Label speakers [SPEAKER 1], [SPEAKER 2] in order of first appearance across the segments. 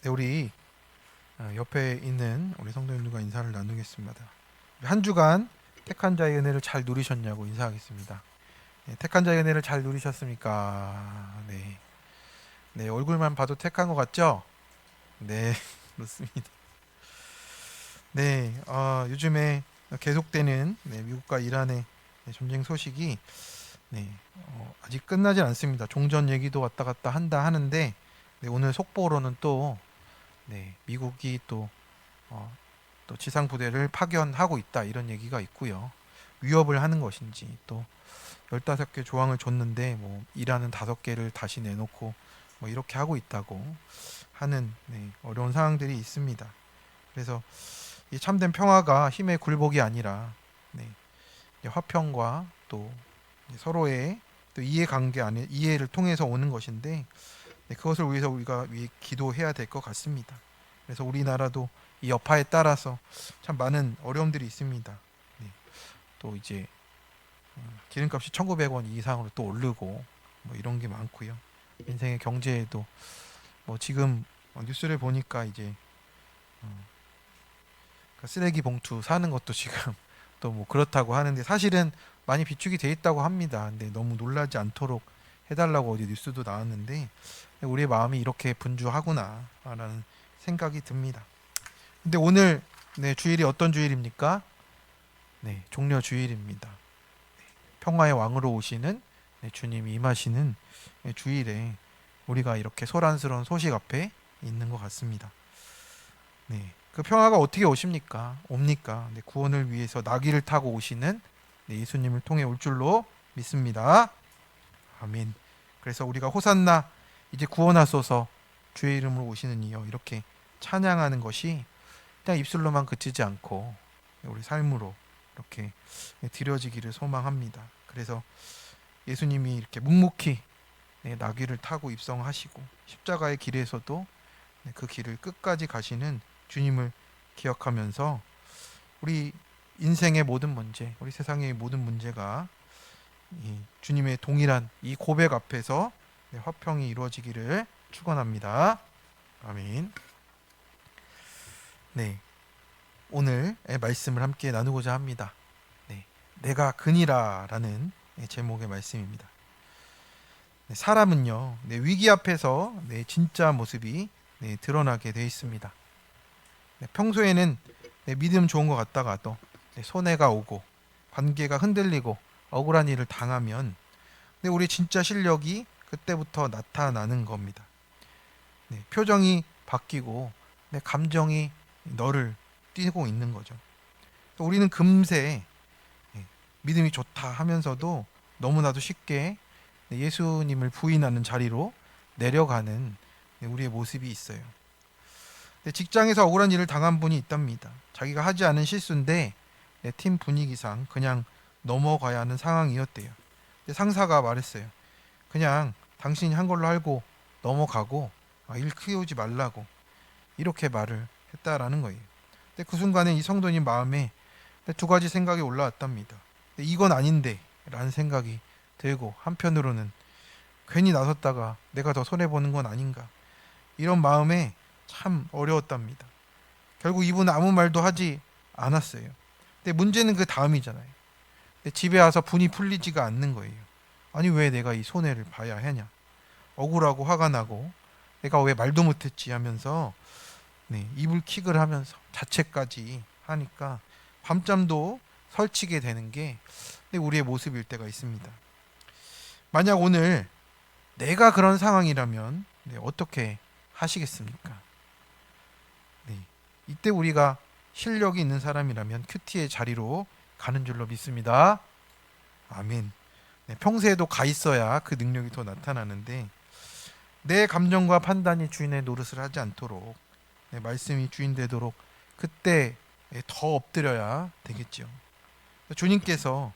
[SPEAKER 1] 네, 우리 옆에 있는 우리 성도님들과 인사를 나누겠습니다. 한 주간 택한 자의 은혜를 잘 누리셨냐고 인사하겠습니다. 네, 택한 자의 은혜를 잘 누리셨습니까? 네, 네 얼굴만 봐도 택한 것 같죠? 네, 그렇습니다. 네, 요즘에 계속되는 미국과 이란의 전쟁 소식이 아직 끝나진 않습니다. 종전 얘기도 왔다 갔다 한다 하는데 오늘 속보로는 또 미국이 어, 또 지상 부대를 파견하고 있다 이런 얘기가 있고요. 위협을 하는 것인지 또 15개 조항을 줬는데 뭐 이란은 5개를 다시 내놓고 뭐 이렇게 하고 있다고 하는 어려운 상황들이 있습니다. 그래서 이 참된 평화가 힘의 굴복이 아니라 화평과 또 서로의 또 이해관계 안에 이해를 통해서 오는 것인데 그것을 위해서 우리가 기도해야 될 것 같습니다. 그래서 우리나라도 이 여파에 따라서 참 많은 어려움들이 있습니다. 네. 또 이제 기름값이 1,900원 이상으로 또 오르고 뭐 이런 게 많고요. 인생의 경제에도 뭐 지금 뉴스를 보니까 이제 그 쓰레기 봉투 사는 것도 지금 또 뭐 그렇다고 하는데 사실은 많이 비축이 돼 있다고 합니다. 근데 너무 놀라지 않도록 해달라고 어디 뉴스도 나왔는데 우리의 마음이 이렇게 분주하구나라는 생각이 듭니다. 근데 오늘 주일이 어떤 주일입니까? 종려 주일입니다. 평화의 왕으로 오시는 주님이 임하시는 주일에 우리가 이렇게 소란스러운 소식 앞에 있는 것 같습니다. 그 평화가 어떻게 오십니까? 옵니까? 구원을 위해서 나귀를 타고 오시는 예수님을 통해 올 줄로 믿습니다. 아멘. 그래서 우리가 호산나 이제 구원하소서 주의 이름으로 오시는 이여 이렇게 찬양하는 것이 그냥 입술로만 그치지 않고 우리 삶으로 이렇게 드려지기를 소망합니다. 그래서 예수님이 이렇게 묵묵히 나귀를 타고 입성하시고 십자가의 길에서도 그 길을 끝까지 가시는 주님을 기억하면서 우리 인생의 모든 문제, 우리 세상의 모든 문제가 이 주님의 동일한 이 고백 앞에서 화평이 이루어지기를 축원합니다. 아멘. 네, 오늘 말씀을 함께 나누고자 합니다. 내가 그니라라는 제목의 말씀입니다. 사람은요, 위기 앞에서 진짜 모습이 드러나게 되어 있습니다. 평소에는 믿음 좋은 것 같다가도 손해가 오고 관계가 흔들리고 억울한 일을 당하면 우리 진짜 실력이 그때부터 나타나는 겁니다. 표정이 바뀌고 감정이 너를 띄고 있는 거죠. 우리는 금세 믿음이 좋다 하면서도 너무나도 쉽게 예수님을 부인하는 자리로 내려가는 우리의 모습이 있어요. 직장에서 억울한 일을 당한 분이 있답니다. 자기가 하지 않은 실수인데 팀 분위기상 그냥 넘어가야 하는 상황이었대요. 상사가 말했어요. 그냥 당신이 한 걸로 알고 넘어가고 일 키우지 말라고 이렇게 말을 했다라는 거예요. 근데 그 순간에 이 성도님 마음에 두 가지 생각이 올라왔답니다. 이건 아닌데 라는 생각이 들고 한편으로는 괜히 나섰다가 내가 더 손해보는 건 아닌가 이런 마음에 참 어려웠답니다. 결국 이분은 아무 말도 하지 않았어요. 근데 문제는 그 다음이잖아요. 집에 와서 분이 풀리지가 않는 거예요. 아니 왜 내가 이 손해를 봐야 하냐. 억울하고 화가 나고 내가 왜 말도 못했지 하면서 이불킥을 하면서 자책까지 하니까 밤잠도 설치게 되는 게 우리의 모습일 때가 있습니다. 만약 오늘 내가 그런 상황이라면 어떻게 하시겠습니까? 이때 우리가 실력이 있는 사람이라면 큐티의 자리로 가는 줄로 믿습니다. 아멘. 평소에도 가 있어야 그 능력이 더 나타나는데 내 감정과 판단이 주인의 노릇을 하지 않도록 말씀이 주인 되도록 그때 더 엎드려야 되겠죠. 주님께서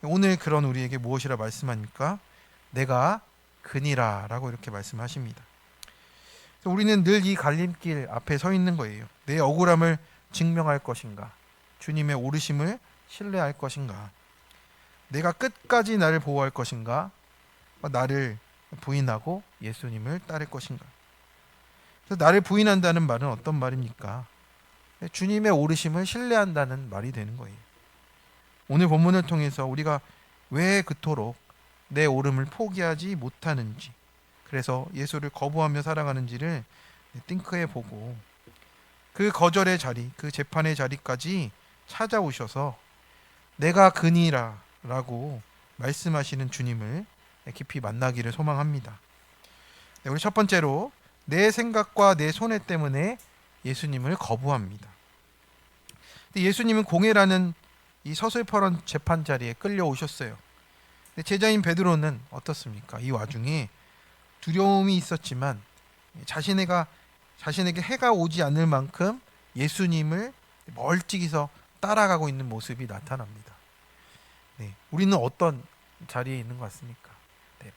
[SPEAKER 1] 오늘 그런 우리에게 무엇이라 말씀하니까 내가 그니라라고 이렇게 말씀하십니다. 우리는 늘 이 갈림길 앞에 서 있는 거예요. 내 억울함을 증명할 것인가? 주님의 오르심을 신뢰할 것인가? 내가 끝까지 나를 보호할 것인가? 나를 부인하고 예수님을 따를 것인가? 그래서 나를 부인한다는 말은 어떤 말입니까? 주님의 오르심을 신뢰한다는 말이 되는 거예요. 오늘 본문을 통해서 우리가 왜 그토록 내 오름을 포기하지 못하는지, 그래서 예수를 거부하며 살아가는지를 띵크해 보고, 그 거절의 자리, 그 재판의 자리까지 찾아오셔서 내가 그니라 라고 말씀하시는 주님을 깊이 만나기를 소망합니다. 우리 첫 번째로, 내 생각과 내 손해 때문에 예수님을 거부합니다. 예수님은 공회라는 이 서슬퍼런 재판 자리에 끌려오셨어요. 제자인 베드로는 어떻습니까? 이 와중에 두려움이 있었지만 자신에게 해가 오지 않을 만큼 예수님을 멀찍이서 따라가고 있는 모습이 나타납니다. 우리는 어떤 자리에 있는 것 같습니까?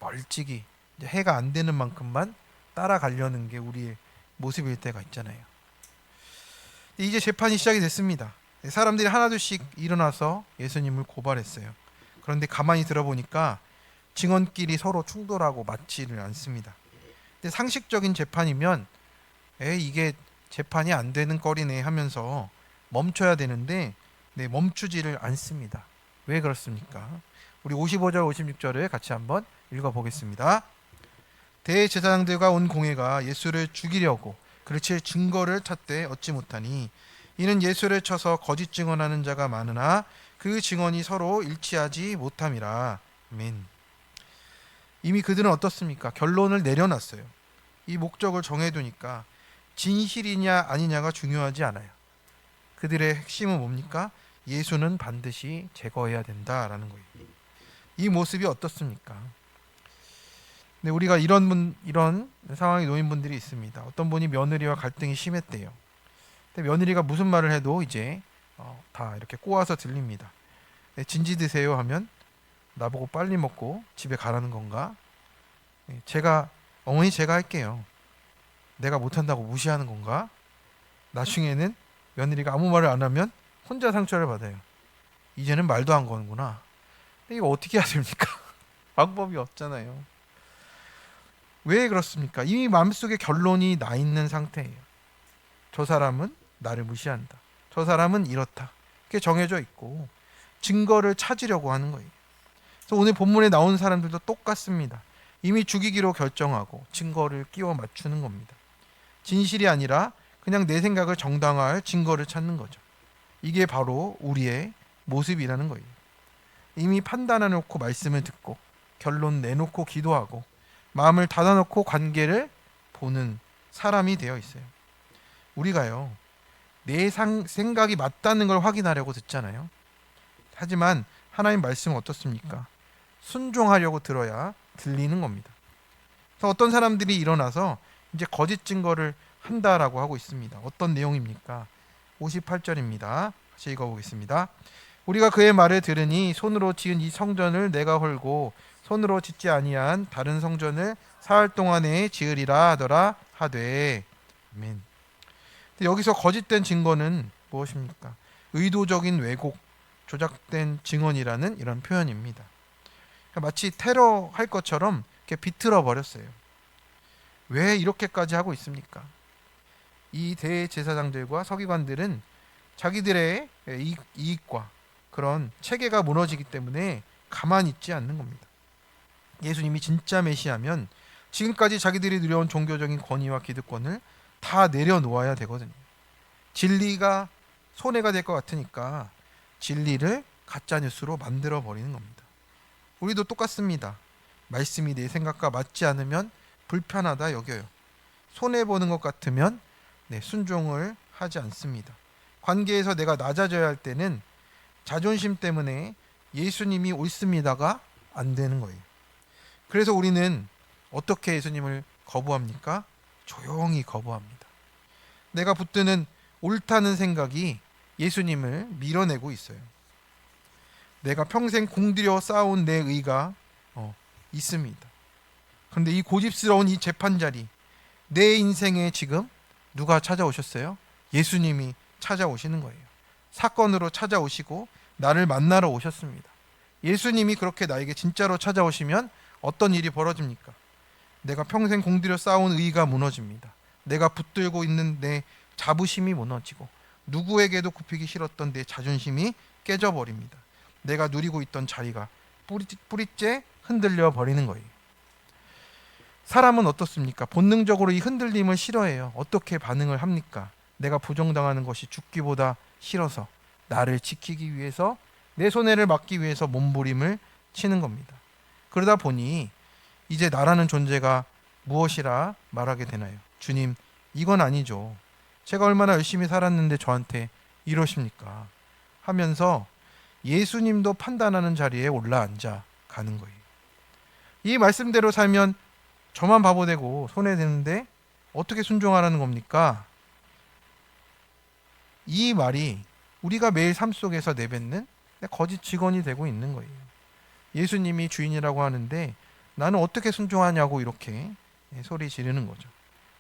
[SPEAKER 1] 멀찍이 이제 해가 안 되는 만큼만 따라가려는 게 우리의 모습일 때가 있잖아요. 이제 재판이 시작이 됐습니다. 사람들이 하나둘씩 일어나서 예수님을 고발했어요. 그런데 가만히 들어보니까 증언끼리 서로 충돌하고 맞지를 않습니다. 근데 상식적인 재판이면 이게 재판이 안 되는 거리네 하면서 멈춰야 되는데 멈추지를 않습니다. 왜 그렇습니까? 우리 55절 56절을 같이 한번 읽어보겠습니다. 대제사장들과 온 공회가 예수를 죽이려고 그르칠 증거를 찾되 얻지 못하니 이는 예수를 쳐서 거짓 증언하는 자가 많으나 그 증언이 서로 일치하지 못함이라. 아멘. 이미 그들은 어떻습니까? 결론을 내려놨어요. 이 목적을 정해두니까 진실이냐 아니냐가 중요하지 않아요. 그들의 핵심은 뭡니까? 예수는 반드시 제거해야 된다라는 거예요. 이 모습이 어떻습니까? 네, 우리가 이런 상황에 놓인 분들이 있습니다. 어떤 분이 며느리와 갈등이 심했대요. 근데 며느리가 무슨 말을 해도 이제 다 이렇게 꼬아서 들립니다. 네, 진지 드세요 하면 나보고 빨리 먹고 집에 가라는 건가? 네, 어머니 제가 할게요. 내가 못한다고 무시하는 건가? 나중에는 며느리가 아무 말을 안 하면 혼자 상처를 받아요. 이제는 말도 안 거는구나. 근데 이거 어떻게 해야 됩니까? 방법이 없잖아요. 왜 그렇습니까? 이미 마음속에 결론이 나 있는 상태예요. 저 사람은 나를 무시한다. 저 사람은 이렇다. 그게 정해져 있고 증거를 찾으려고 하는 거예요. 그래서 오늘 본문에 나온 사람들도 똑같습니다. 이미 죽이기로 결정하고 증거를 끼워 맞추는 겁니다. 진실이 아니라 그냥 내 생각을 정당화할 증거를 찾는 거죠. 이게 바로 우리의 모습이라는 거예요. 이미 판단해놓고 말씀을 듣고 결론 내놓고 기도하고 마음을 닫아놓고 관계를 보는 사람이 되어 있어요. 우리가요, 내 생각이 맞다는 걸 확인하려고 듣잖아요. 하지만 하나님 말씀은 어떻습니까? 순종하려고 들어야 들리는 겁니다. 그래서 어떤 사람들이 일어나서 이제 거짓 증거를 한다라고 하고 있습니다. 어떤 내용입니까? 58절입니다. 같이 읽어보겠습니다. 우리가 그의 말을 들으니 손으로 지은 이 성전을 내가 헐고 손으로 짓지 아니한 다른 성전을 사흘 동안에 지으리라 하더라 하되. 아멘. 여기서 거짓된 증거는 무엇입니까? 의도적인 왜곡, 조작된 증언이라는 이런 표현입니다. 마치 테러할 것처럼 이렇게 비틀어 버렸어요. 왜 이렇게까지 하고 있습니까? 이 대제사장들과 서기관들은 자기들의 이익과 그런 체계가 무너지기 때문에 가만히 있지 않는 겁니다. 예수님이 진짜 메시아면 지금까지 자기들이 누려온 종교적인 권위와 기득권을 다 내려놓아야 되거든요. 진리가 손해가 될 것 같으니까 진리를 가짜뉴스로 만들어 버리는 겁니다. 우리도 똑같습니다. 말씀이 내 생각과 맞지 않으면 불편하다 여겨요. 손해보는 것 같으면 순종을 하지 않습니다. 관계에서 내가 낮아져야 할 때는 자존심 때문에 예수님이 옳습니다가 안 되는 거예요. 그래서 우리는 어떻게 예수님을 거부합니까? 조용히 거부합니다. 내가 붙드는 옳다는 생각이 예수님을 밀어내고 있어요. 내가 평생 공들여 쌓아온 내 의가 있습니다. 그런데 이 고집스러운 이 재판자리, 내 인생에 지금 누가 찾아오셨어요? 예수님이 찾아오시는 거예요. 사건으로 찾아오시고 나를 만나러 오셨습니다. 예수님이 그렇게 나에게 진짜로 찾아오시면 어떤 일이 벌어집니까? 내가 평생 공들여 쌓아온 의가 무너집니다. 내가 붙들고 있는 내 자부심이 무너지고 누구에게도 굽히기 싫었던 내 자존심이 깨져버립니다. 내가 누리고 있던 자리가 뿌리째 흔들려 버리는 거예요. 사람은 어떻습니까? 본능적으로 이 흔들림을 싫어해요. 어떻게 반응을 합니까? 내가 부정당하는 것이 죽기보다 싫어서 나를 지키기 위해서 내 손해를 막기 위해서 몸부림을 치는 겁니다. 그러다 보니 이제 나라는 존재가 무엇이라 말하게 되나요? 주님, 이건 아니죠. 제가 얼마나 열심히 살았는데 저한테 이러십니까? 하면서 예수님도 판단하는 자리에 올라앉아 가는 거예요. 이 말씀대로 살면 저만 바보 되고 손해되는데 어떻게 순종하라는 겁니까? 이 말이 우리가 매일 삶 속에서 내뱉는 거짓 직원이 되고 있는 거예요. 예수님이 주인이라고 하는데 나는 어떻게 순종하냐고 이렇게 소리 지르는 거죠.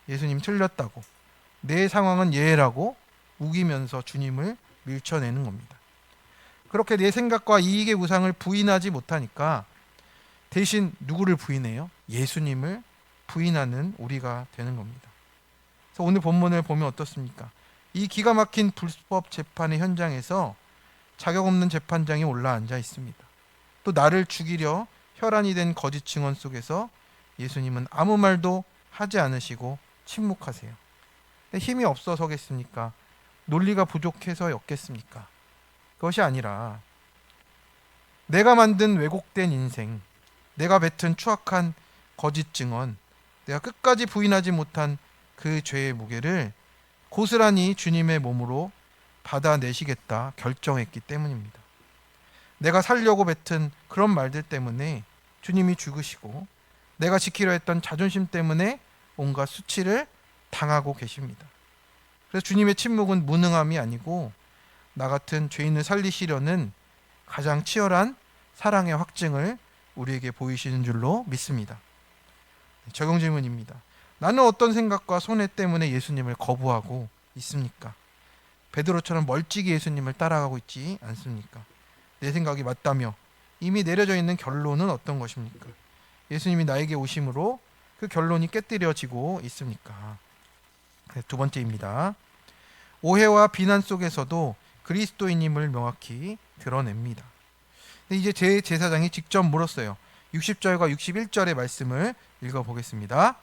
[SPEAKER 1] 예수님 틀렸다고, 내 상황은 예라고 우기면서 주님을 밀쳐내는 겁니다. 그렇게 내 생각과 이익의 우상을 부인하지 못하니까 대신 누구를 부인해요? 예수님을 부인하는 우리가 되는 겁니다. 그래서 오늘 본문을 보면 어떻습니까? 이 기가 막힌 불법 재판의 현장에서 자격 없는 재판장이 올라앉아 있습니다. 또 나를 죽이려 혈안이 된 거짓 증언 속에서 예수님은 아무 말도 하지 않으시고 침묵하세요. 힘이 없어서겠습니까? 논리가 부족해서였겠습니까? 그것이 아니라 내가 만든 왜곡된 인생, 내가 뱉은 추악한 거짓 증언, 내가 끝까지 부인하지 못한 그 죄의 무게를 고스란히 주님의 몸으로 받아내시겠다 결정했기 때문입니다. 내가 살려고 뱉은 그런 말들 때문에 주님이 죽으시고 내가 지키려 했던 자존심 때문에 온갖 수치를 당하고 계십니다. 그래서 주님의 침묵은 무능함이 아니고 나 같은 죄인을 살리시려는 가장 치열한 사랑의 확증을 우리에게 보이시는 줄로 믿습니다. 적용 질문입니다. 나는 어떤 생각과 손해 때문에 예수님을 거부하고 있습니까? 베드로처럼 멀찍이 예수님을 따라가고 있지 않습니까? 내 생각이 맞다며 이미 내려져 있는 결론은 어떤 것입니까? 예수님이 나에게 오심으로 그 결론이 깨뜨려지고 있습니까? 두 번째입니다. 오해와 비난 속에서도 그리스도인임을 명확히 드러냅니다. 이제 제 제사장이 직접 물었어요. 60절과 61절의 말씀을 읽어보겠습니다.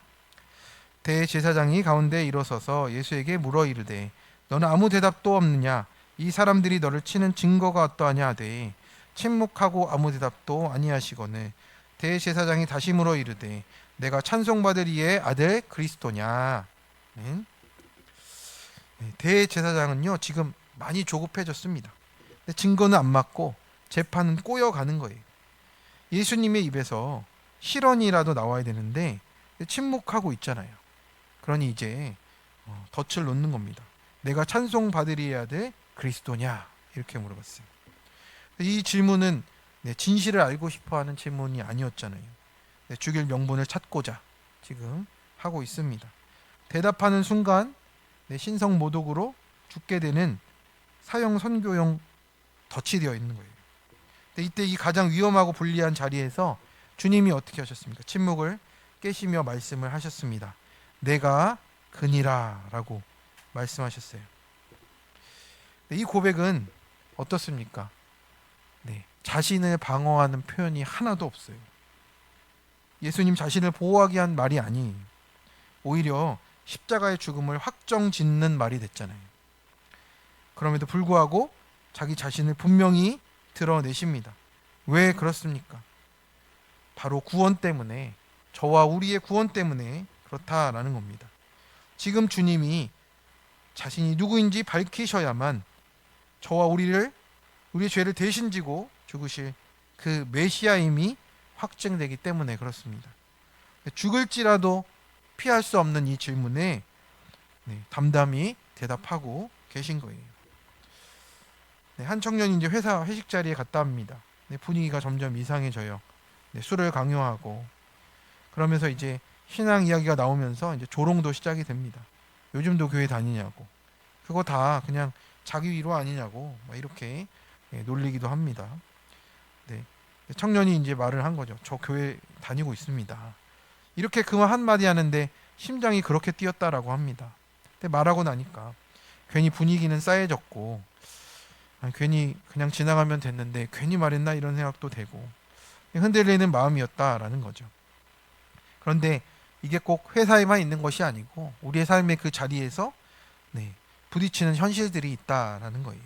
[SPEAKER 1] 대제사장이 가운데 일어서서 예수에게 물어 이르되 너는 아무 대답도 없느냐? 이 사람들이 너를 치는 증거가 어떠하냐 하되 침묵하고 아무 대답도 아니하시거늘 대제사장이 다시 물어 이르되 내가 찬송받을 이의 아들 그리스도냐? 대제사장은요 지금 많이 조급해졌습니다. 근데 증거는 안 맞고 재판은 꼬여가는 거예요. 예수님의 입에서 실언이라도 나와야 되는데 침묵하고 있잖아요. 그러니 이제 덫을 놓는 겁니다. 내가 찬송받으리야 될 그리스도냐? 이렇게 물어봤어요. 이 질문은 진실을 알고 싶어하는 질문이 아니었잖아요. 죽일 명분을 찾고자 지금 하고 있습니다. 대답하는 순간 신성모독으로 죽게 되는 사형 선교용 덫이 되어 있는 거예요. 이때 이 가장 위험하고 불리한 자리에서 주님이 어떻게 하셨습니까? 침묵을 깨시며 말씀을 하셨습니다. 내가 그니라 라고 말씀하셨어요. 이 고백은 어떻습니까? 자신을 방어하는 표현이 하나도 없어요. 예수님 자신을 보호하기 위한 말이 아니에요. 오히려 십자가의 죽음을 확정짓는 말이 됐잖아요. 그럼에도 불구하고 자기 자신을 분명히 드러내십니다. 왜 그렇습니까? 바로 구원 때문에, 저와 우리의 구원 때문에 그렇다라는 겁니다. 지금 주님이 자신이 누구인지 밝히셔야만 저와 우리의 죄를 대신 지고 죽으실 그 메시아임이 확증되기 때문에 그렇습니다. 죽을지라도 피할 수 없는 이 질문에 담담히 대답하고 계신 거예요. 한 청년이 이제 회사 회식 자리에 갔다 합니다. 분위기가 점점 이상해져요. 술을 강요하고 그러면서 이제 신앙 이야기가 나오면서 이제 조롱도 시작이 됩니다. 요즘도 교회 다니냐고, 그거 다 그냥 자기 위로 아니냐고 이렇게 놀리기도 합니다. 청년이 이제 말을 한 거죠. 저 교회 다니고 있습니다. 이렇게 그 말 한마디 하는데 심장이 그렇게 뛰었다라고 합니다. 근데 말하고 나니까 괜히 분위기는 싸해졌고, 괜히 그냥 지나가면 됐는데 괜히 말했나 이런 생각도 되고 흔들리는 마음이었다라는 거죠. 그런데 이게 꼭 회사에만 있는 것이 아니고 우리의 삶의 그 자리에서 부딪히는 현실들이 있다라는 거예요.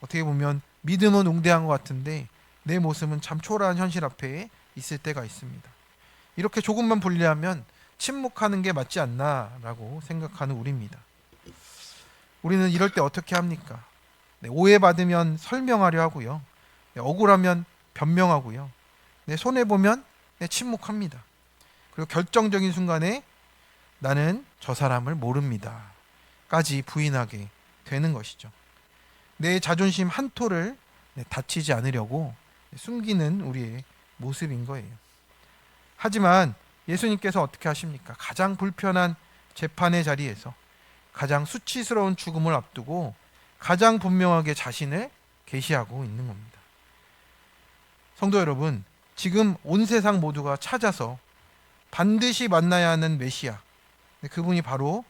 [SPEAKER 1] 어떻게 보면 믿음은 웅대한 것 같은데 내 모습은 참 초라한 현실 앞에 있을 때가 있습니다. 이렇게 조금만 분리하면 침묵하는 게 맞지 않나라고 생각하는 우리입니다. 우리는 이럴 때 어떻게 합니까? 오해받으면 설명하려 하고요. 억울하면 변명하고요. 손해보면 침묵합니다. 그리고 결정적인 순간에 나는 저 사람을 모릅니다 까지 부인하게 되는 것이죠. 내 자존심 한 톨을 다치지 않으려고 숨기는 우리의 모습인 거예요. 하지만 예수님께서 어떻게 하십니까? 가장 불편한 재판의 자리에서 가장 수치스러운 죽음을 앞두고 가장 분명하게 자신을 계시하고 있는 겁니다. 성도 여러분, 지금 온 세상 모두가 찾아서 반드시 만나야 하는 메시아, 그분이 바로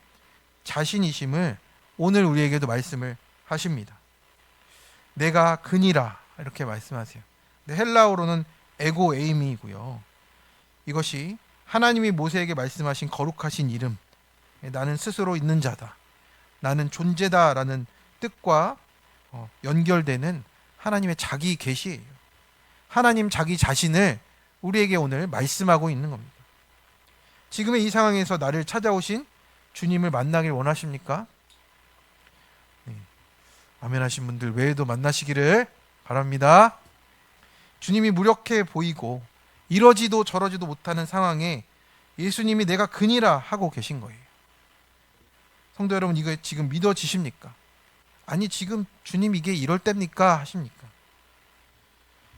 [SPEAKER 1] 자신이심을 오늘 우리에게도 말씀을 하십니다. 내가 그니라 이렇게 말씀하세요. 헬라어로는 에고 에이미이고요. 이것이 하나님이 모세에게 말씀하신 거룩하신 이름, 나는 스스로 있는 자다, 나는 존재다라는 뜻과 연결되는 하나님의 자기 계시예요. 하나님 자기 자신을 우리에게 오늘 말씀하고 있는 겁니다. 지금의 이 상황에서 나를 찾아오신 주님을 만나길 원하십니까? 아멘 하신 분들 외에도 만나시기를 바랍니다. 주님이 무력해 보이고 이러지도 저러지도 못하는 상황에 예수님이 내가 그니라 하고 계신 거예요. 성도 여러분, 이거 지금 믿어지십니까? 아니, 지금 주님 이게 이럴 때입니까? 하십니까?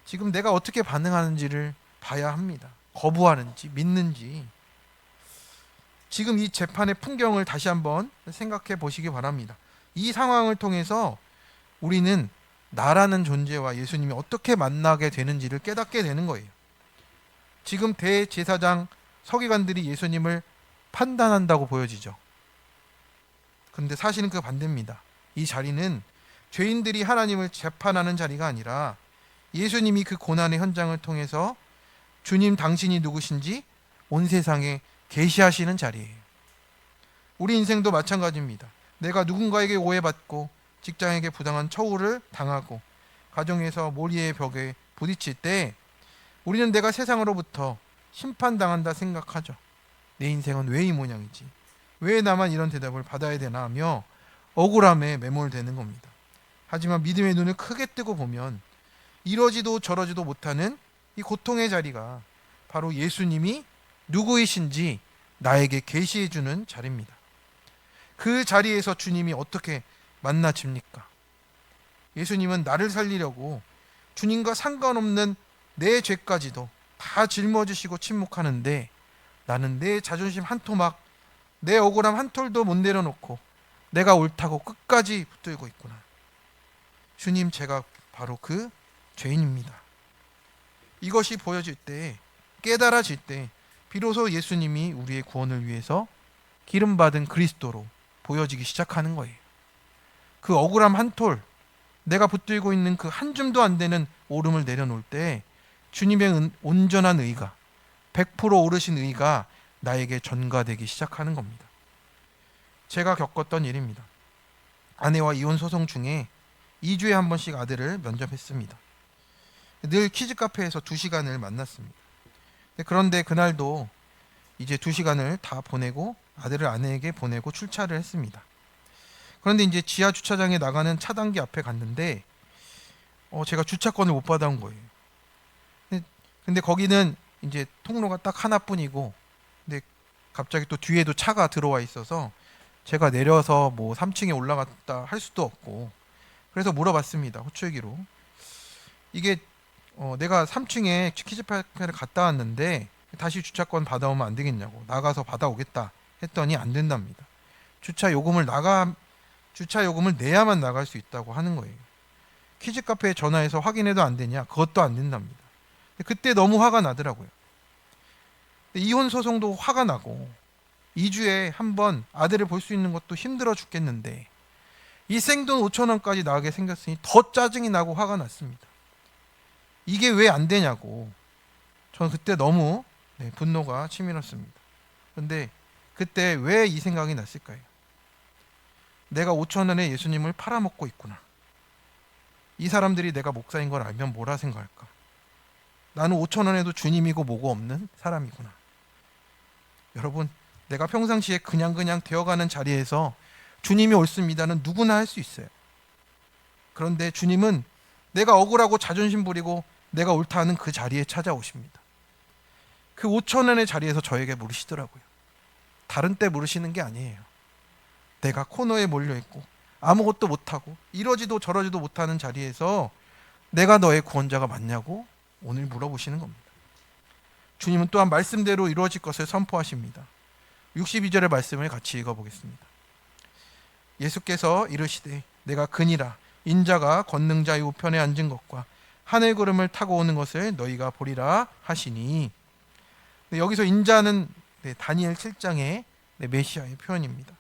[SPEAKER 1] 지금 내가 어떻게 반응하는지를 봐야 합니다. 거부하는지 믿는지. 지금 이 재판의 풍경을 다시 한번 생각해 보시기 바랍니다. 이 상황을 통해서 우리는 나라는 존재와 예수님이 어떻게 만나게 되는지를 깨닫게 되는 거예요. 지금 대제사장 서기관들이 예수님을 판단한다고 보여지죠. 근데 사실은 그 반대입니다. 이 자리는 죄인들이 하나님을 재판하는 자리가 아니라 예수님이 그 고난의 현장을 통해서 주님 당신이 누구신지 온 세상에 계시하시는 자리예요. 우리 인생도 마찬가지입니다. 내가 누군가에게 오해받고 직장에게 부당한 처우를 당하고 가정에서 모리의 벽에 부딪힐 때 우리는 내가 세상으로부터 심판당한다 생각하죠. 내 인생은 왜 이 모양이지? 왜 나만 이런 대답을 받아야 되나 하며 억울함에 매몰되는 겁니다. 하지만 믿음의 눈을 크게 뜨고 보면 이러지도 저러지도 못하는 이 고통의 자리가 바로 예수님이 누구이신지 나에게 계시해 주는 자리입니다. 그 자리에서 주님이 어떻게 만나집니까? 예수님은 나를 살리려고 주님과 상관없는 내 죄까지도 다 짊어지시고 침묵하는데 나는 내 자존심 한 토막, 내 억울함 한 톨도 못 내려놓고 내가 옳다고 끝까지 붙들고 있구나. 주님, 제가 바로 그 죄인입니다. 이것이 보여질 때, 깨달아질 때 비로소 예수님이 우리의 구원을 위해서 기름받은 그리스도로 보여지기 시작하는 거예요. 그 억울함 한 톨, 내가 붙들고 있는 그 한 줌도 안 되는 오름을 내려놓을 때 주님의 온전한 의가, 100% 오르신 의가 나에게 전가되기 시작하는 겁니다. 제가 겪었던 일입니다. 아내와 이혼 소송 중에 2주에 한 번씩 아들을 면접했습니다. 늘 키즈 카페에서 2시간을 만났습니다. 그런데 그날도 이제 2시간을 다 보내고 아들을 아내에게 보내고 출차를 했습니다. 그런데 이제 지하 주차장에 나가는 차단기 앞에 갔는데 제가 주차권을 못 받아온 거예요. 근데 거기는 이제 통로가 딱 하나뿐이고, 근데 갑자기 또 뒤에도 차가 들어와 있어서 제가 내려서 뭐 3층에 올라갔다 할 수도 없고, 그래서 물어봤습니다. 호출기로. 이게 내가 3층에 키즈파크를 갔다 왔는데 다시 주차권 받아오면 안 되겠냐고, 나가서 받아오겠다 했더니 안 된답니다. 주차 요금을 내야만 나갈 수 있다고 하는 거예요. 키즈카페에 전화해서 확인해도 안 되냐? 그것도 안 된답니다. 그때 너무 화가 나더라고요. 이혼 소송도 화가 나고 2주에 한 번 아들을 볼 수 있는 것도 힘들어 죽겠는데 이 생돈 5천 원까지 나가게 생겼으니 더 짜증이 나고 화가 났습니다. 이게 왜 안 되냐고. 저는 그때 너무 분노가 치밀었습니다. 그런데 그때 왜 이 생각이 났을까요? 내가 5천 원에 예수님을 팔아먹고 있구나. 이 사람들이 내가 목사인 걸 알면 뭐라 생각할까? 나는 5천 원에도 주님이고 뭐고 없는 사람이구나. 여러분, 내가 평상시에 그냥 되어가는 자리에서 주님이 옳습니다는 누구나 할 수 있어요. 그런데 주님은 내가 억울하고 자존심 부리고 내가 옳다 하는 그 자리에 찾아오십니다. 그 5천 원의 자리에서 저에게 물으시더라고요. 다른 때 물으시는 게 아니에요. 내가 코너에 몰려있고 아무것도 못하고 이러지도 저러지도 못하는 자리에서 내가 너의 구원자가 맞냐고 오늘 물어보시는 겁니다. 주님은 또한 말씀대로 이루어질 것을 선포하십니다. 62절의 말씀을 같이 읽어보겠습니다. 예수께서 이르시되 내가 그니라 인자가 권능자의 우편에 앉은 것과 하늘 구름을 타고 오는 것을 너희가 보리라 하시니. 여기서 인자는 다니엘 7장의 메시아의 표현입니다.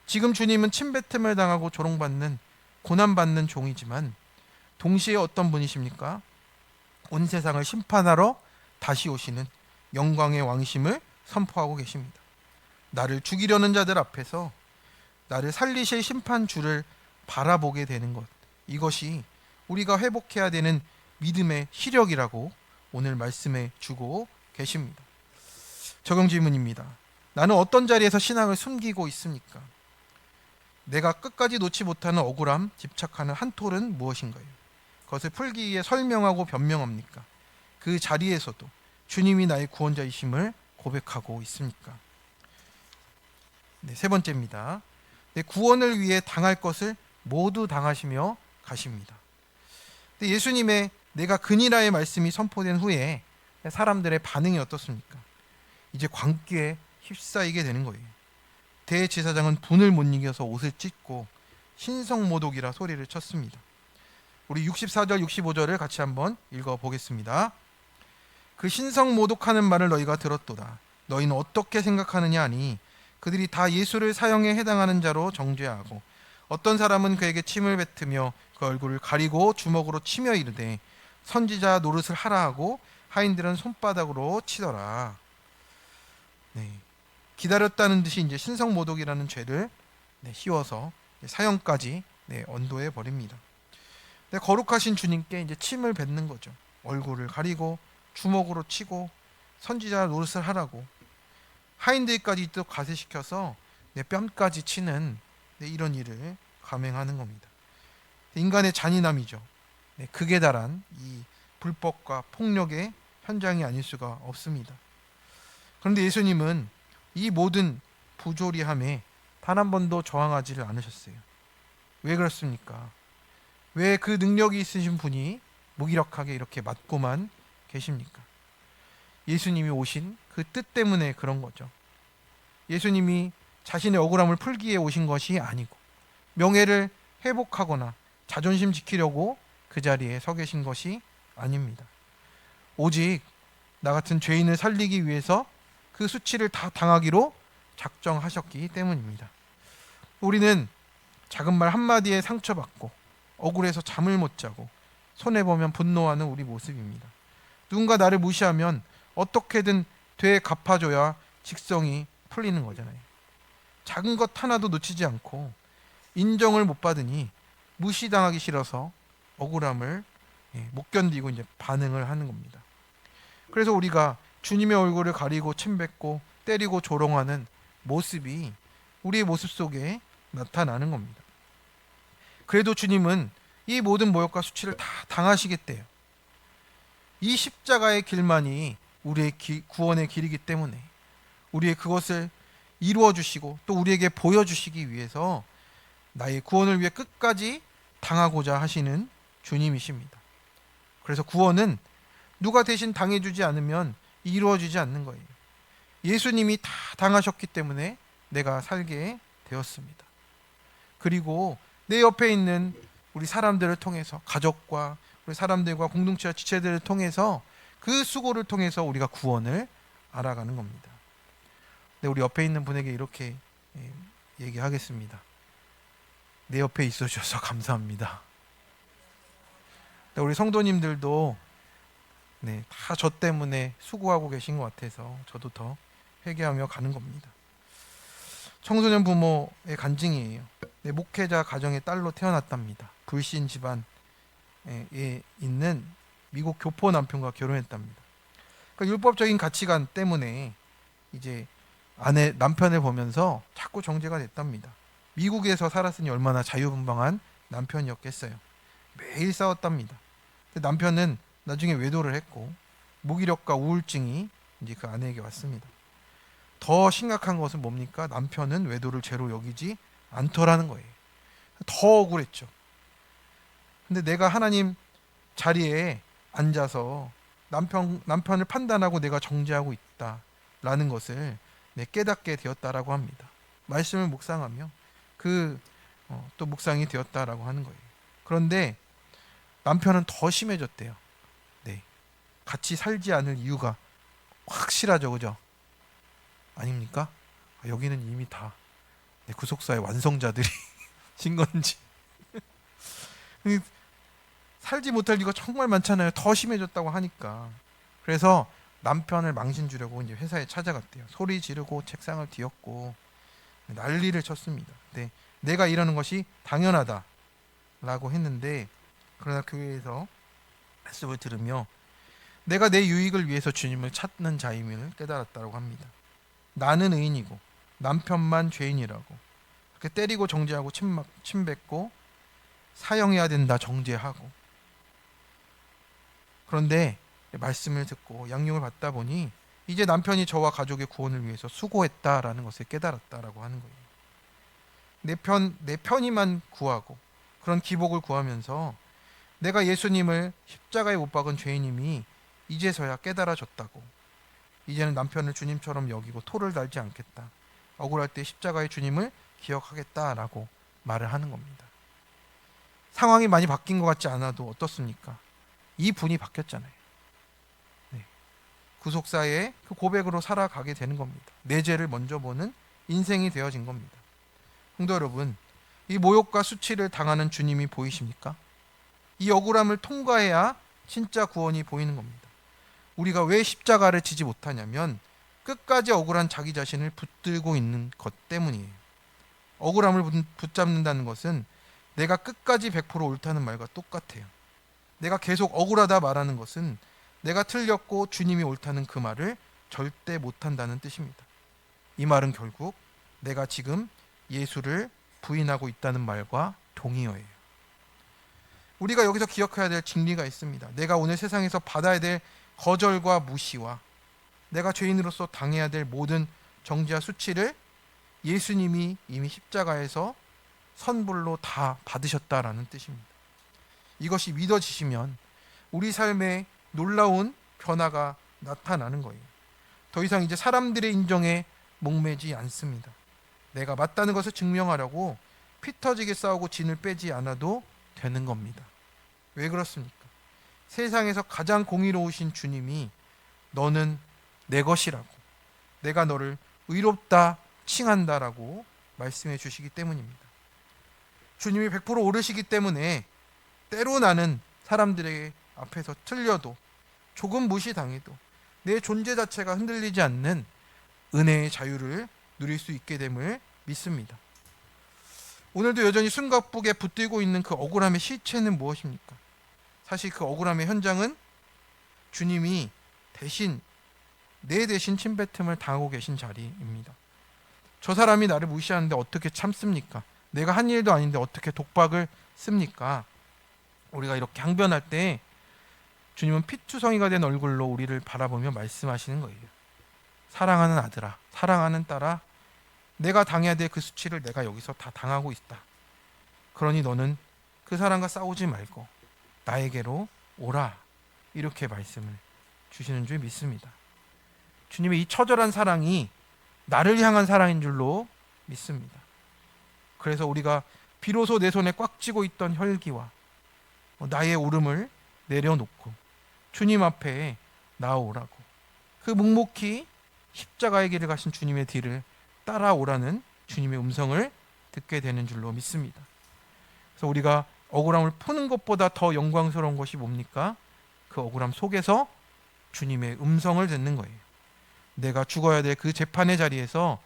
[SPEAKER 1] 지금 주님은 침뱉음을 당하고 조롱받는 고난받는 종이지만 동시에 어떤 분이십니까? 온 세상을 심판하러 다시 오시는 영광의 왕이심을 선포하고 계십니다. 나를 죽이려는 자들 앞에서 나를 살리실 심판주를 바라보게 되는 것, 이것이 우리가 회복해야 되는 믿음의 시력이라고 오늘 말씀해 주고 계십니다. 적용 질문입니다. 나는 어떤 자리에서 신앙을 숨기고 있습니까? 내가 끝까지 놓지 못하는 억울함, 집착하는 한톨은 무엇인가요? 그것을 풀기 위해 설명하고 변명합니까? 그 자리에서도 주님이 나의 구원자이심을 고백하고 있습니까? 세 번째입니다. 구원을 위해 당할 것을 모두 당하시며 가십니다. 예수님의 내가 그니라의 말씀이 선포된 후에 사람들의 반응이 어떻습니까? 이제 광기에 휩싸이게 되는 거예요. 대제사장은 분을 못 이겨서 옷을 찢고 신성모독이라 소리를 쳤습니다. 우리 64절 65절을 같이 한번 읽어보겠습니다. 그 신성모독하는 말을 너희가 들었도다. 너희는 어떻게 생각하느냐 하니 그들이 다 예수를 사형에 해당하는 자로 정죄하고 어떤 사람은 그에게 침을 뱉으며 그 얼굴을 가리고 주먹으로 치며 이르되 선지자 노릇을 하라 하고 하인들은 손바닥으로 치더라. 기다렸다는 듯이 이제 신성모독이라는 죄를 씌워서 사형까지 언도해 버립니다. 거룩하신 주님께 이제 침을 뱉는 거죠. 얼굴을 가리고 주먹으로 치고 선지자 노릇을 하라고 하인들까지 또 가세시켜서 뺨까지 치는 이런 일을 감행하는 겁니다. 인간의 잔인함이죠. 극에 달한 이 불법과 폭력의 현장이 아닐 수가 없습니다. 그런데 예수님은 이 모든 부조리함에 단 한 번도 저항하지를 않으셨어요. 왜 그렇습니까? 왜 그 능력이 있으신 분이 무기력하게 이렇게 맞고만 계십니까? 예수님이 오신 그 뜻 때문에 그런 거죠. 예수님이 자신의 억울함을 풀기 위해 오신 것이 아니고 명예를 회복하거나 자존심 지키려고 그 자리에 서 계신 것이 아닙니다. 오직 나 같은 죄인을 살리기 위해서 그 수치를 다 당하기로 작정하셨기 때문입니다. 우리는 작은 말 한마디에 상처받고 억울해서 잠을 못 자고 손해보면 분노하는 우리 모습입니다. 누군가 나를 무시하면 어떻게든 되갚아줘야 직성이 풀리는 거잖아요. 작은 것 하나도 놓치지 않고 인정을 못 받으니 무시당하기 싫어서 억울함을 못 견디고 이제 반응을 하는 겁니다. 그래서 우리가 주님의 얼굴을 가리고 침뱉고 때리고 조롱하는 모습이 우리의 모습 속에 나타나는 겁니다. 그래도 주님은 이 모든 모욕과 수치를 다 당하시겠대요. 이 십자가의 길만이 우리의 구원의 길이기 때문에 우리의 그것을 이루어 주시고 또 우리에게 보여주시기 위해서 나의 구원을 위해 끝까지 당하고자 하시는 주님이십니다. 그래서 구원은 누가 대신 당해주지 않으면 이루어지지 않는 거예요. 예수님이 다 당하셨기 때문에 내가 살게 되었습니다. 그리고 내 옆에 있는 우리 사람들을 통해서 가족과 우리 사람들과 공동체와 지체들을 통해서 그 수고를 통해서 우리가 구원을 알아가는 겁니다. 네, 우리 옆에 있는 분에게 이렇게 얘기하겠습니다. 내 옆에 있어 주셔서 감사합니다. 네, 우리 성도님들도 네, 다 저 때문에 수고하고 계신 것 같아서 저도 더 회개하며 가는 겁니다. 청소년 부모의 간증이에요. 네, 목회자 가정의 딸로 태어났답니다. 불신 집안에 있는 미국 교포 남편과 결혼했답니다. 그러니까 율법적인 가치관 때문에 이제 남편을 보면서 자꾸 정죄가 됐답니다. 미국에서 살았으니 얼마나 자유분방한 남편이었겠어요. 매일 싸웠답니다. 남편은 나중에 외도를 했고 무기력과 우울증이 이제 그 아내에게 왔습니다. 더 심각한 것은 뭡니까? 남편은 외도를 죄로 여기지 않더라는 거예요. 더 억울했죠. 근데 내가 하나님 자리에 앉아서 남편을 판단하고 내가 정죄하고 있다라는 것을 깨닫게 되었다라고 합니다. 말씀을 묵상하며 또 묵상이 되었다라고 하는 거예요. 그런데 남편은 더 심해졌대요. 네, 같이 살지 않을 이유가 확실하죠, 그죠? 아닙니까? 여기는 이미 다 구속사의 완성자들이 신 건지 살지 못할 이유가 정말 많잖아요. 더 심해졌다고 하니까. 그래서 남편을 망신 주려고 이제 회사에 찾아갔대요. 소리 지르고 책상을 뒤엎고 난리를 쳤습니다. 네, 내가 이러는 것이 당연하다라고 했는데, 그러나 교회에서 말씀을 들으며 내가 내 유익을 위해서 주님을 찾는 자임을 깨달았다고 합니다. 나는 의인이고 남편만 죄인이라고 그렇게 때리고 정죄하고 침뱉고 사형해야 된다 정죄하고, 그런데 말씀을 듣고 양육을 받다 보니 이제 남편이 저와 가족의 구원을 위해서 수고했다라는 것을 깨달았다라고 하는 거예요. 내 편의만 구하고 그런 기복을 구하면서 내가 예수님을 십자가에 못 박은 죄인임이 이제서야 깨달아졌다고, 이제는 남편을 주님처럼 여기고 토를 달지 않겠다, 억울할 때 십자가의 주님을 기억하겠다라고 말을 하는 겁니다. 상황이 많이 바뀐 것 같지 않아도 어떻습니까? 이 분이 바뀌었잖아요. 네. 구속사의 그 고백으로 살아가게 되는 겁니다. 내 죄를 먼저 보는 인생이 되어진 겁니다. 성도 여러분, 이 모욕과 수치를 당하는 주님이 보이십니까? 이 억울함을 통과해야 진짜 구원이 보이는 겁니다. 우리가 왜 십자가를 지지 못하냐면 끝까지 억울한 자기 자신을 붙들고 있는 것 때문이에요. 억울함을 붙잡는다는 것은 내가 끝까지 100% 옳다는 말과 똑같아요. 내가 계속 억울하다 말하는 것은 내가 틀렸고 주님이 옳다는 그 말을 절대 못한다는 뜻입니다. 이 말은 결국 내가 지금 예수를 부인하고 있다는 말과 동의어예요. 우리가 여기서 기억해야 될 진리가 있습니다. 내가 오늘 세상에서 받아야 될 거절과 무시와 내가 죄인으로서 당해야 될 모든 정죄와 수치를 예수님이 이미 십자가에서 선불로 다 받으셨다라는 뜻입니다. 이것이 믿어지시면 우리 삶에 놀라운 변화가 나타나는 거예요. 더 이상 이제 사람들의 인정에 목매지 않습니다. 내가 맞다는 것을 증명하려고 피 터지게 싸우고 진을 빼지 않아도 되는 겁니다. 왜 그렇습니까? 세상에서 가장 공의로우신 주님이 너는 내 것이라고, 내가 너를 의롭다 칭한다라고 말씀해 주시기 때문입니다. 주님이 100% 옳으시기 때문에 때로 나는 사람들에게 앞에서 틀려도 조금 무시당해도 내 존재 자체가 흔들리지 않는 은혜의 자유를 누릴 수 있게 됨을 믿습니다. 오늘도 여전히 숨가쁘게 붙들고 있는 그 억울함의 실체는 무엇입니까? 사실 그 억울함의 현장은 주님이 내 대신 침뱉음을 당하고 계신 자리입니다. 저 사람이 나를 무시하는데 어떻게 참습니까? 내가 한 일도 아닌데 어떻게 독박을 씁니까? 우리가 이렇게 항변할 때 주님은 피투성이가 된 얼굴로 우리를 바라보며 말씀하시는 거예요. 사랑하는 아들아, 사랑하는 딸아, 내가 당해야 될 그 수치를 내가 여기서 다 당하고 있다. 그러니 너는 그 사람과 싸우지 말고 나에게로 오라. 이렇게 말씀을 주시는 줄 믿습니다. 주님의 이 처절한 사랑이 나를 향한 사랑인 줄로 믿습니다. 그래서 우리가 비로소 내 손에 꽉 쥐고 있던 혈기와 나의 오름을 내려놓고 주님 앞에 나오라고, 그 묵묵히 십자가의 길을 가신 주님의 뒤를 따라오라는 주님의 음성을 듣게 되는 줄로 믿습니다. 그래서 우리가 억울함을 푸는 것보다 더 영광스러운 것이 뭡니까? 그 억울함 속에서 주님의 음성을 듣는 거예요. 내가 죽어야 될 그 재판의 자리에서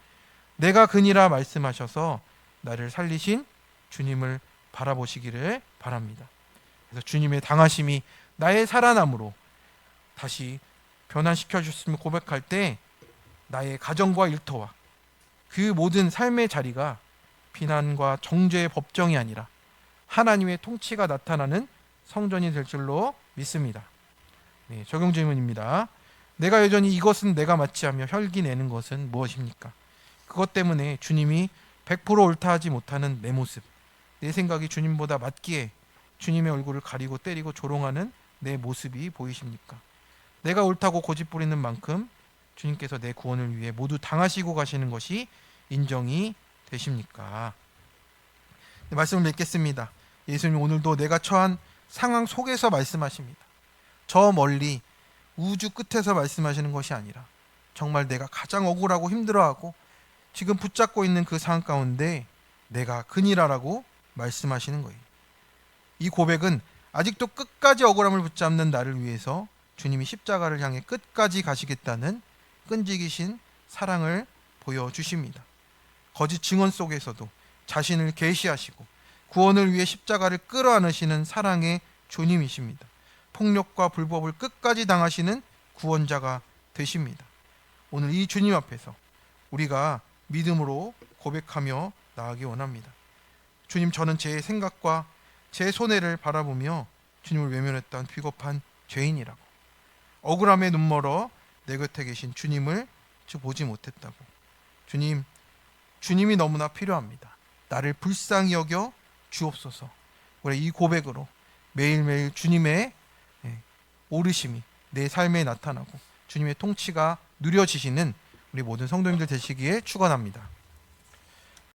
[SPEAKER 1] 내가 그니라 말씀하셔서 나를 살리신 주님을 바라보시기를 바랍니다. 그래서 주님의 당하심이 나의 살아남으로 다시 변환시켜 주셨음을 고백할 때 나의 가정과 일터와 그 모든 삶의 자리가 비난과 정죄의 법정이 아니라 하나님의 통치가 나타나는 성전이 될 줄로 믿습니다. 네, 적용 질문입니다. 내가 여전히 이것은 내가 맞지 하며 혈기내는 것은 무엇입니까? 그것 때문에 주님이 100% 옳다 하지 못하는 내 모습, 내 생각이 주님보다 맞기에 주님의 얼굴을 가리고 때리고 조롱하는 내 모습이 보이십니까? 내가 옳다고 고집 부리는 만큼 주님께서 내 구원을 위해 모두 당하시고 가시는 것이 인정이 되십니까? 네, 말씀을 맺겠습니다. 예수님 오늘도 내가 처한 상황 속에서 말씀하십니다. 저 멀리 우주 끝에서 말씀하시는 것이 아니라 정말 내가 가장 억울하고 힘들어하고 지금 붙잡고 있는 그 상황 가운데 내가 그니라라고 말씀하시는 거예요. 이 고백은 아직도 끝까지 억울함을 붙잡는 나를 위해서 주님이 십자가를 향해 끝까지 가시겠다는 끈질기신 사랑을 보여주십니다. 거짓 증언 속에서도 자신을 계시하시고 구원을 위해 십자가를 끌어안으시는 사랑의 주님이십니다. 폭력과 불법을 끝까지 당하시는 구원자가 되십니다. 오늘 이 주님 앞에서 우리가 믿음으로 고백하며 나아가기 원합니다. 주님, 저는 제 생각과 제 손해를 바라보며 주님을 외면했던 비겁한 죄인이라고, 억울함에 눈멀어 내 곁에 계신 주님을 보지 못했다고. 주님, 주님이 너무나 필요합니다. 나를 불쌍히 여겨 주옵소서. 우리 이 고백으로 매일매일 주님의 오르심이 내 삶에 나타나고 주님의 통치가 누려지시는 우리 모든 성도님들 되시기에 축원합니다.